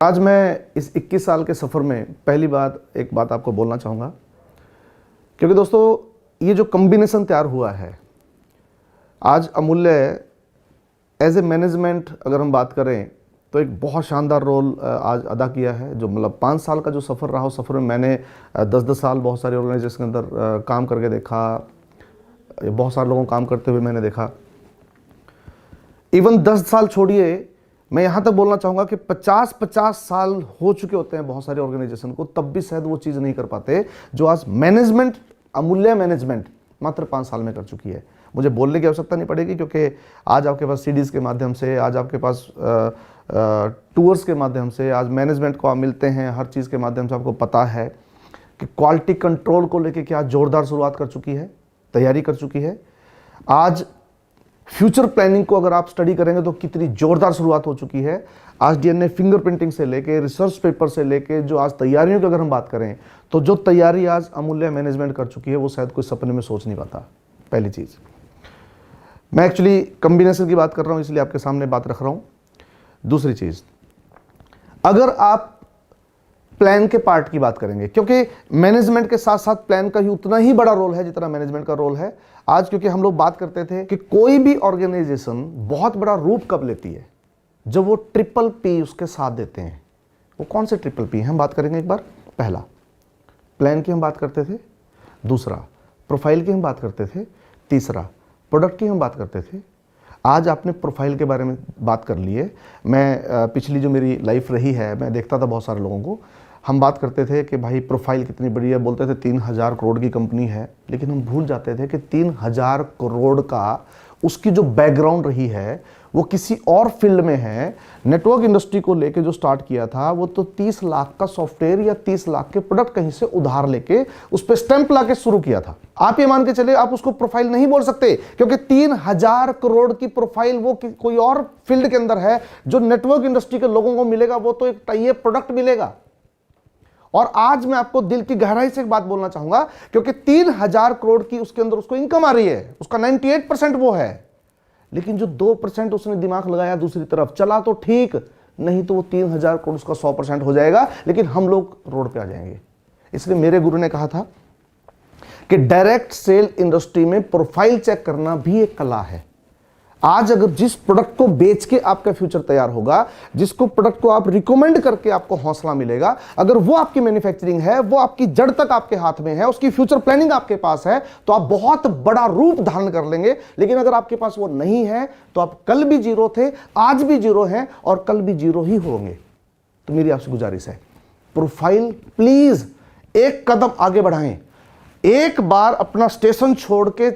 आज मैं इस 21 साल के सफ़र में पहली बात एक बात आपको बोलना चाहूँगा, क्योंकि दोस्तों ये जो कॉम्बिनेशन तैयार हुआ है आज अमूल्य एज ए मैनेजमेंट अगर हम बात करें तो एक बहुत शानदार रोल आज अदा किया है। जो मतलब 5 साल का जो सफ़र रहा उस सफ़र में मैंने 10-10 साल बहुत सारे ऑर्गेनाइजेशन के अंदर काम करके देखा, बहुत सारे लोगों को काम करते हुए मैंने देखा। इवन 10 साल छोड़िए, मैं यहाँ तक बोलना चाहूँगा कि 50-50 साल हो चुके होते हैं बहुत सारे ऑर्गेनाइजेशन को, तब भी शायद वो चीज़ नहीं कर पाते जो आज मैनेजमेंट, अमूल्य मैनेजमेंट मात्र 5 साल में कर चुकी है। मुझे बोलने की आवश्यकता नहीं पड़ेगी, क्योंकि आज आपके पास सीडीज़ के माध्यम से, आज आपके पास टूर्स के माध्यम से, आज मैनेजमेंट को आप मिलते हैं, हर चीज़ के माध्यम से आपको पता है कि क्वालिटी कंट्रोल को लेकर क्या जोरदार शुरुआत कर चुकी है, तैयारी कर चुकी है। आज फ्यूचर प्लानिंग को अगर आप स्टडी करेंगे तो कितनी जोरदार शुरुआत हो चुकी है। आज डीएनए फिंगरप्रिंटिंग से लेके, रिसर्च पेपर से लेके, जो आज तैयारियों की अगर हम बात करें तो जो तैयारी आज अमूल्य मैनेजमेंट कर चुकी है वो शायद कोई सपने में सोच नहीं पाता। पहली चीज़, मैं एक्चुअली कॉम्बिनेशन की बात कर रहा हूँ इसलिए आपके सामने बात रख रहा हूँ। दूसरी चीज़, अगर आप प्लान के पार्ट की बात करेंगे, क्योंकि मैनेजमेंट के साथ साथ प्लान का ही उतना ही बड़ा रोल है जितना मैनेजमेंट का रोल है आज। क्योंकि हम लोग बात करते थे कि कोई भी ऑर्गेनाइजेशन बहुत बड़ा रूप कब लेती है, जब वो ट्रिपल पी उसके साथ देते हैं। वो कौन से ट्रिपल पी हम बात करेंगे एक बार। पहला, प्लान की हम बात करते थे। दूसरा, प्रोफाइल की हम बात करते थे। तीसरा, प्रोडक्ट की हम बात करते थे। आज आपने प्रोफाइल के बारे में बात कर ली है। मैं पिछली जो मेरी लाइफ रही है, मैं देखता था बहुत सारे लोगों को, हम बात करते थे कि भाई प्रोफाइल कितनी बड़ी है, बोलते थे 3000 करोड़ की कंपनी है, लेकिन हम भूल जाते थे कि 3000 करोड़ का उसकी जो बैकग्राउंड रही है वो किसी और फील्ड में है। नेटवर्क इंडस्ट्री को लेके जो स्टार्ट किया था वो तो 30 लाख का सॉफ्टवेयर या 30 लाख के प्रोडक्ट कहीं से उधार लेके उस पर स्टैंप ला के शुरू किया था। आप ये मान के चले, आप उसको प्रोफाइल नहीं बोल सकते, क्योंकि 3000 करोड़ की प्रोफाइल वो कोई और फील्ड के अंदर है। जो नेटवर्क इंडस्ट्री के लोगों को मिलेगा वो तो एक टाइप प्रोडक्ट मिलेगा। और आज मैं आपको दिल की गहराई से एक बात बोलना चाहूंगा, क्योंकि 3000 करोड़ की उसके अंदर उसको इनकम आ रही है, उसका 98% वो है, लेकिन जो 2% उसने दिमाग लगाया दूसरी तरफ चला तो ठीक, नहीं तो वो 3000 करोड़ उसका 100% हो जाएगा, लेकिन हम लोग रोड पे आ जाएंगे। इसलिए मेरे गुरु ने कहा था कि डायरेक्ट सेल इंडस्ट्री में प्रोफाइल चेक करना भी एक कला है। आज अगर जिस प्रोडक्ट को बेच के आपका फ्यूचर तैयार होगा, जिसको प्रोडक्ट को आप रिकमेंड करके आपको हौसला मिलेगा, अगर वो आपकी मैन्युफैक्चरिंग है, वो आपकी जड़ तक आपके हाथ में है, उसकी फ्यूचर प्लानिंग आपके पास है, तो आप बहुत बड़ा रूप धारण कर लेंगे। लेकिन अगर आपके पास वो नहीं है तो आप कल भी जीरो थे, आज भी जीरो हैं और कल भी जीरो ही होंगे। तो मेरी आपसे गुजारिश है, प्रोफाइल प्लीज एक कदम आगे बढ़ाएं। एक बार अपना स्टेशन छोड़ के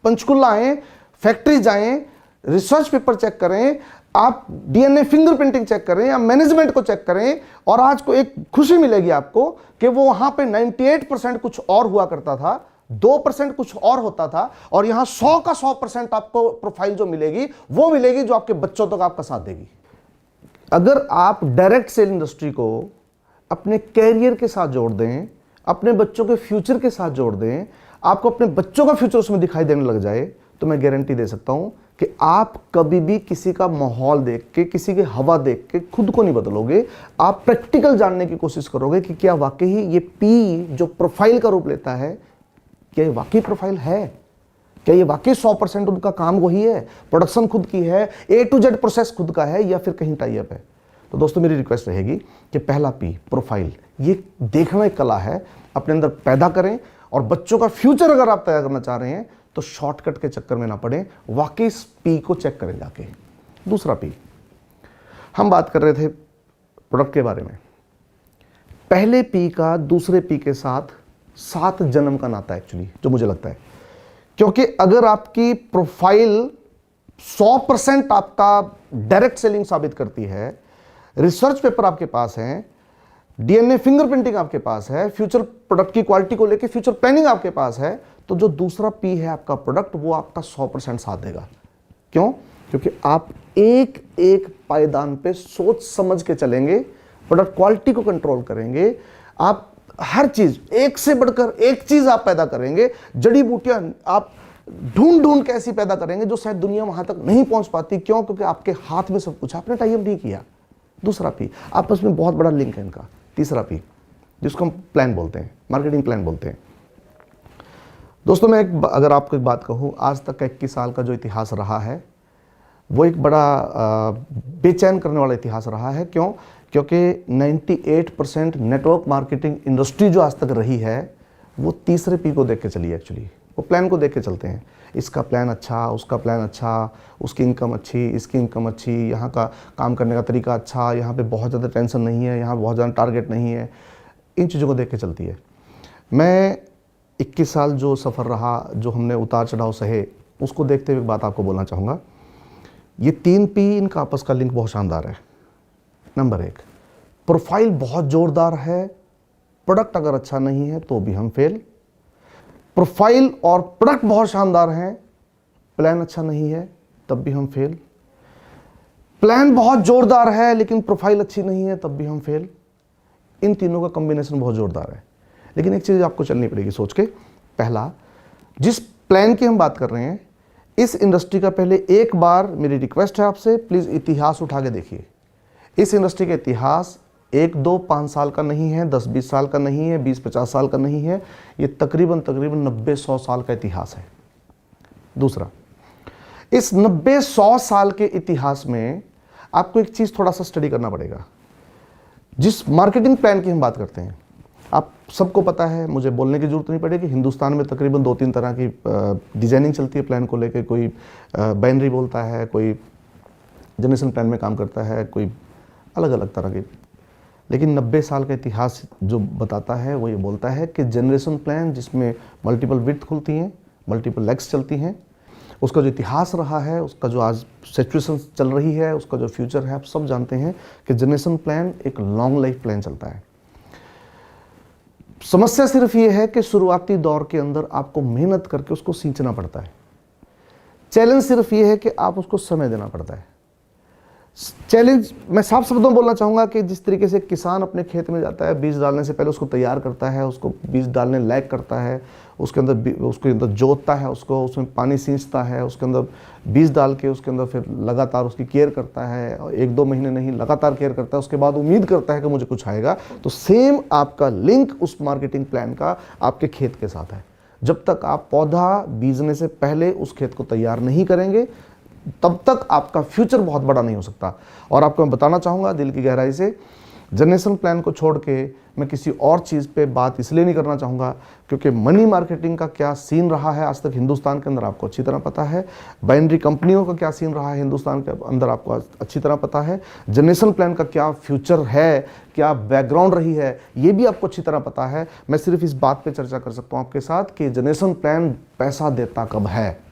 पंचकुला आए, फैक्ट्री जाएं, रिसर्च पेपर चेक करें, आप डीएनए फिंगरप्रिंटिंग चेक करें या मैनेजमेंट को चेक करें, और आज को एक खुशी मिलेगी आपको कि वो वहां पे 98% कुछ और हुआ करता था, 2% कुछ और होता था, और यहां 100 का 100% आपको प्रोफाइल जो मिलेगी वो मिलेगी जो आपके बच्चों तक आपका साथ देगी। अगर आप डायरेक्ट सेल इंडस्ट्री को अपने कैरियर के साथ जोड़ दें, अपने बच्चों के फ्यूचर के साथ जोड़ दें, आपको अपने बच्चों का फ्यूचर उसमें दिखाई देने लग जाए, तो मैं गारंटी दे सकता हूं कि आप कभी भी किसी का माहौल देख के, किसी की हवा देख के खुद को नहीं बदलोगे। आप प्रैक्टिकल जानने की कोशिश करोगे कि क्या वाकई ये पी जो प्रोफाइल का रूप लेता है, क्या ये वाकई प्रोफाइल है, क्या ये वाकई 100% उनका काम वही है, प्रोडक्शन खुद की है, A to Z प्रोसेस खुद का है, या फिर कहीं टाई अप है। तो दोस्तों मेरी रिक्वेस्ट रहेगी कि पहला पी, प्रोफाइल, ये देखना एक कला है, अपने अंदर पैदा करें। और बच्चों का फ्यूचर अगर आप तैयार करना चाह रहे हैं तो शॉर्टकट के चक्कर में ना पड़े, वाकई इस पी को चेक करें जाके। दूसरा पी, हम बात कर रहे थे प्रोडक्ट के बारे में। पहले पी का दूसरे पी के साथ 7 जन्म का नाता एक्चुअली, जो मुझे लगता है, क्योंकि अगर आपकी प्रोफाइल 100% आपका डायरेक्ट सेलिंग साबित करती है, रिसर्च पेपर आपके पास है, डीएनए फिंगरप्रिंटिंग आपके पास है, फ्यूचर प्रोडक्ट की क्वालिटी को लेकर फ्यूचर प्लानिंग आपके पास है, तो जो दूसरा पी है आपका प्रोडक्ट, वो आपका 100% साथ देगा। क्यों? क्योंकि आप एक एक पायदान पे सोच समझ के चलेंगे, प्रोडक्ट क्वालिटी को कंट्रोल करेंगे, आप हर चीज, एक से बढ़कर एक चीज आप पैदा करेंगे। जड़ी बूटियां आप ढूंढ ढूंढ के ऐसी पैदा करेंगे जो शायद दुनिया वहां तक नहीं पहुंच पाती। क्यों? क्योंकि आपके हाथ में सब कुछ, आपने टाइम नहीं किया। दूसरा पी, आपस में बहुत बड़ा लिंक है इनका। तीसरा पी जिसको हम प्लान बोलते हैं, मार्केटिंग प्लान बोलते हैं। दोस्तों मैं अगर आपको एक बात कहूँ, आज तक का 21 साल का जो इतिहास रहा है वो एक बड़ा बेचैन करने वाला इतिहास रहा है। क्यों? क्योंकि 98% नेटवर्क मार्केटिंग इंडस्ट्री जो आज तक रही है वो तीसरे पी को देख के चली है। एक्चुअली वो प्लान को देख के चलते हैं, इसका प्लान अच्छा, उसका प्लान अच्छा, उसकी इनकम अच्छी, इसकी इनकम अच्छी, यहाँ का काम करने का तरीका अच्छा, यहाँ पे बहुत ज़्यादा टेंशन नहीं है, यहाँ बहुत ज़्यादा टारगेट नहीं है, इन चीज़ों को देख के चलती है। मैं 21 साल जो सफ़र रहा, जो हमने उतार चढ़ाव सहे, उसको देखते हुए एक बात आपको बोलना चाहूँगा। ये 3 पी, इनका आपस का लिंक बहुत शानदार है। नंबर 1, प्रोफाइल बहुत ज़ोरदार है, प्रोडक्ट अगर अच्छा नहीं है तो भी हम फेल। प्रोफाइल और प्रोडक्ट बहुत शानदार हैं, प्लान अच्छा नहीं है तब भी हम फेल। प्लान बहुत जोरदार है लेकिन प्रोफाइल अच्छी नहीं है तब भी हम फेल। इन तीनों का कॉम्बिनेशन बहुत जोरदार है। लेकिन एक चीज़ आपको चलनी पड़ेगी सोच के। पहला, जिस प्लान की हम बात कर रहे हैं, इस इंडस्ट्री का पहले एक बार मेरी रिक्वेस्ट है आपसे, प्लीज़ इतिहास उठा के देखिए। इस इंडस्ट्री का इतिहास 1, 2, 5 साल का नहीं है, 10, 20 साल का नहीं है, 20, 50 साल का नहीं है, ये तकरीबन 90, 100 साल का इतिहास है। दूसरा, इस 90, 100 साल के इतिहास में आपको एक चीज़ थोड़ा सा स्टडी करना पड़ेगा। जिस मार्केटिंग प्लान की हम बात करते हैं, आप सबको पता है, मुझे बोलने की जरूरत नहीं पड़ेगी, हिंदुस्तान में तकरीबन 2-3 तरह की डिजाइनिंग चलती है प्लान को लेकर। कोई बाइनरी बोलता है, कोई जनरेशन प्लान में काम करता है, कोई अलग अलग तरह की। लेकिन 90 साल का इतिहास जो बताता है वो ये बोलता है कि जनरेशन प्लान जिसमें मल्टीपल विड्थ खुलती हैं, मल्टीपल लेग्स चलती हैं, उसका जो इतिहास रहा है, उसका जो आज सिचुएशन चल रही है, उसका जो फ्यूचर है, आप सब जानते हैं कि जनरेशन प्लान एक लॉन्ग लाइफ प्लान चलता है। समस्या सिर्फ ये है कि शुरुआती दौर के अंदर आपको मेहनत करके उसको सींचना पड़ता है। चैलेंज सिर्फ ये है कि आप उसको समय देना पड़ता है। चैलेंज मैं साफ शब्दों में बोलना चाहूँगा कि जिस तरीके से किसान अपने खेत में जाता है, बीज डालने से पहले उसको तैयार करता है, उसको बीज डालने लायक करता है, उसके अंदर जोतता है, उसको उसमें पानी सींचता है, उसके अंदर बीज डाल के उसके अंदर फिर लगातार उसकी केयर करता है, 1-2 महीने नहीं लगातार केयर करता है, उसके बाद उम्मीद करता है कि मुझे कुछ आएगा। तो सेम आपका लिंक उस मार्केटिंग प्लान का आपके खेत के साथ है। जब तक आप पौधा बीजने से पहले उस खेत को तैयार नहीं करेंगे, तब तक आपका फ्यूचर बहुत बड़ा नहीं हो सकता। और आपको मैं बताना चाहूँगा दिल की गहराई से, जनरेशन प्लान को छोड़ के मैं किसी और चीज़ पे बात इसलिए नहीं करना चाहूँगा क्योंकि मनी मार्केटिंग का क्या सीन रहा है आज तक हिंदुस्तान के अंदर आपको अच्छी तरह पता है। बाइनरी कंपनियों का क्या सीन रहा है हिंदुस्तान के अंदर आपको अच्छी तरह पता है। जनरेशन प्लान का क्या फ्यूचर है, क्या बैकग्राउंड रही है, ये भी आपको अच्छी तरह पता है। मैं सिर्फ इस बात पर चर्चा कर सकता हूँ आपके साथ कि जनरेशन प्लान पैसा देता कब है।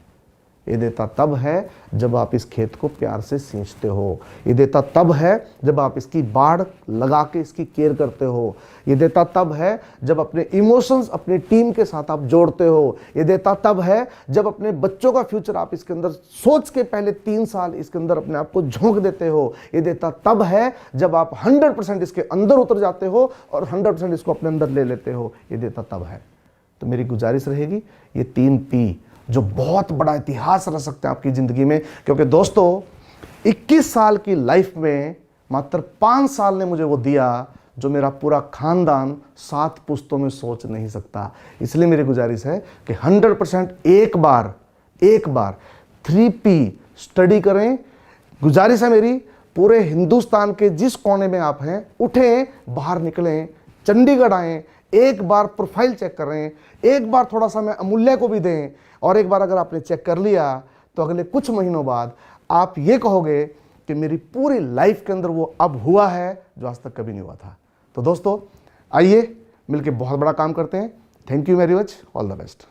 ये देता तब है जब आप इस खेत को प्यार से सींचते हो। ये देता तब है जब आप इसकी बाड़ लगा के इसकी केयर करते हो। ये देता तब है जब अपने इमोशंस अपनी टीम के साथ आप जोड़ते हो। ये देता तब है जब अपने बच्चों का फ्यूचर आप इसके अंदर सोच के पहले 3 साल इसके अंदर अपने आप को झोंक देते हो। ये देता तब है जब आप 100% इसके अंदर उतर जाते हो और 100% इसको अपने अंदर ले लेते हो। ये देता तब है। तो मेरी गुजारिश रहेगी, ये 3 पी जो बहुत बड़ा इतिहास रह सकते हैं आपकी ज़िंदगी में। क्योंकि दोस्तों 21 साल की लाइफ में मात्र 5 साल ने मुझे वो दिया जो मेरा पूरा खानदान 7 पुश्तों में सोच नहीं सकता। इसलिए मेरी गुजारिश है कि 100% एक बार 3P स्टडी करें। गुजारिश है मेरी, पूरे हिंदुस्तान के जिस कोने में आप हैं, उठें, बाहर निकलें, चंडीगढ़ आएँ, एक बार प्रोफाइल चेक करें, एक बार थोड़ा सा मैं अमूल्य को भी दें, और एक बार अगर आपने चेक कर लिया तो अगले कुछ महीनों बाद आप ये कहोगे कि मेरी पूरी लाइफ के अंदर वो अब हुआ है जो आज तक कभी नहीं हुआ था। तो दोस्तों आइए मिलके बहुत बड़ा काम करते हैं। Thank you very much, all the best.